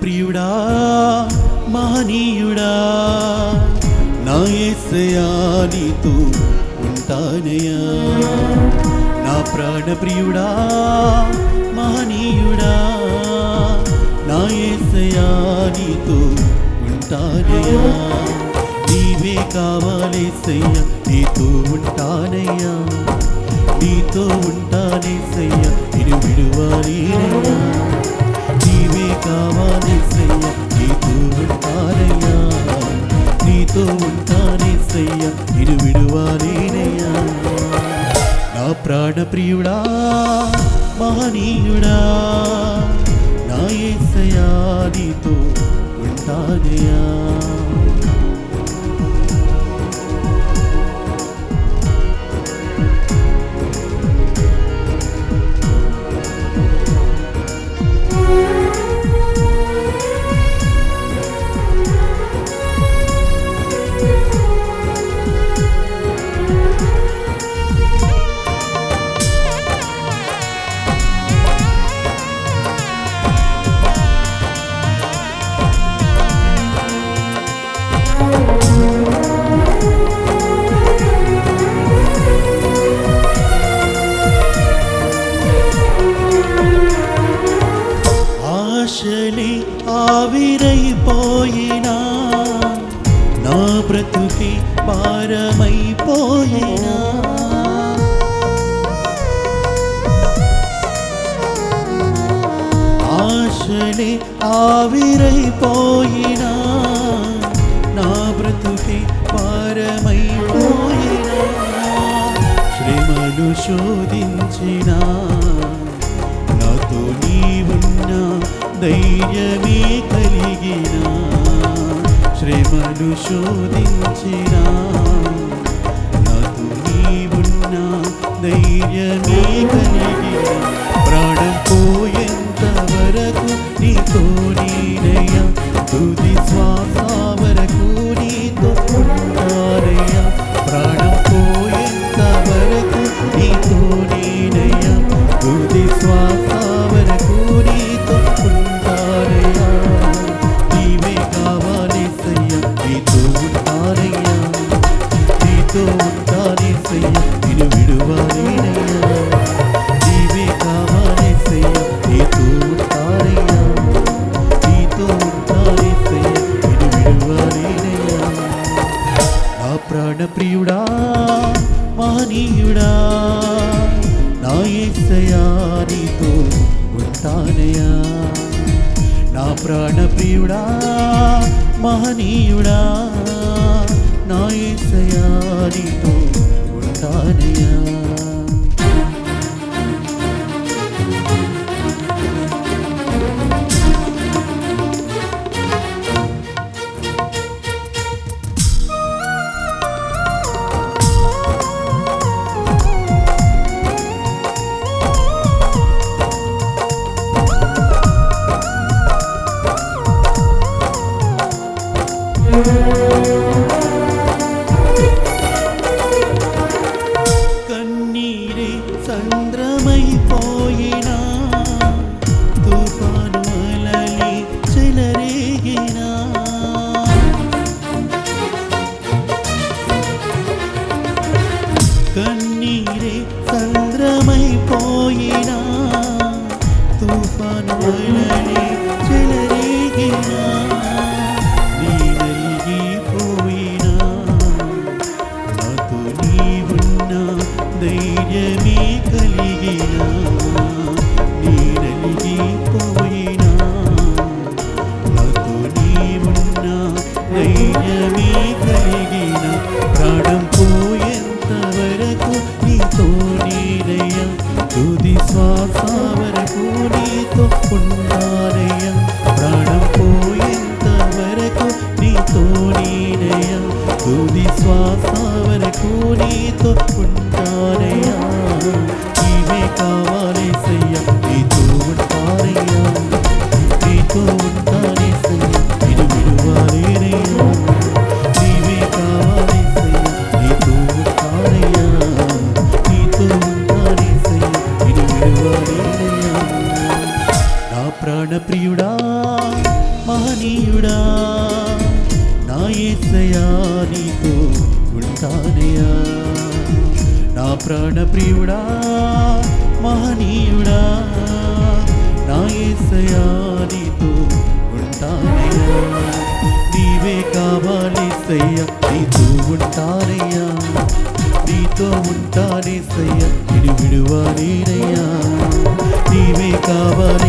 ప్రియుడా మహనీయుడా నా యేసయ్యా నీతో ఉంటానయ్యా నా ప్రాణ ప్రియుడా మహనీయుడా నా యేసయ్యా నీతో ఉంటానయ్యా నీవే కావాలేసయ్యా నీతో ఉంటానయ్యా నీతో ఉంటానేసయ్యా నిన్ను విడువాలేనయ్యా నీవే కావాలేసయ్యా నీతో ఉంటానయ్యా నీతో ఉంటానేసయ్యా నిన్ను విడువాలేనయ్యా నా ప్రాణ ప్రియుడా మహనీయుడా నా యేసయ్యా నీతో ఉంటానయ్యా ఆశలే ఆవిరైపోయినా నా బ్రతుకే భారమైపోయినా ఆశలే ఆవిరైపోయినా నా బ్రతుకే భారమైపోయినా శ్రమలు శోధించినా నాతో నీవున్నా ధైర్యమే కలిగినా శ్రమలు శోధించినా నాతో నీవున్నా ధైర్యమే కలిగినా ప్రాణం పోయేంత వరకు నీతో నేనయ్యా తుది శ్వాస వరకు నీతో ఉంటానయ్యా ప్రాణం పోయేంత వరకు నీతో నేనయ్యా తుది శ్వాస వరకు నీతో ఉంటానయ్యా నీవే కావాలేసయ్యా నీతో ఉంటానయ్యా నీతో ఉంటానేసయ్యా నిన్ను విడువాలేనయ్యా నీవే కావాలేసయ్యా నీతో ఉంటానయ్యా నీతో ఉంటానేసయ్యా నిన్ను విడువాలేనయ్యా నా ప్రాణ ప్రియుడా మహనీయుడా నా యేసయ్యా నీతో ఉంటానయ్యా నా ప్రాణ ప్రియుడా మహనీయుడా నా యేసయ్యా నీతో ఉంటానయ్యా కన్నీరే సంద్రమైపోయినా తుఫాను అలలే చెలరేగినా కన్నీరే సంద్రమైపోయినా తుఫాను అలలే చెలరేగినా ధైర్యమే కలిగినా నీ నలిగిపోయినా నాతో నీవున్నా ధైర్యమే కలిగినా ప్రాణం పోయేంత వరకు నీతో నేనయ్యా తుది శ్వాస వరకు నీతో ఉంటానయ్యా ప్రాణం పోయేంత వరకు నీతో నేనయ్యా తుది శ్వాస వరకు నీతో ఉంటానయ్యా నా ప్రాణ ప్రియుడా మహనీయుడా నా యేసయ్యా నీతో ఉంటానయ్యా నీవే కావాలేసయ్యా నీతో ఉంటానయ్యా నీతో ఉంటానేసయ్యా నిన్ను విడువలేనయ్యా నీవే కావాలి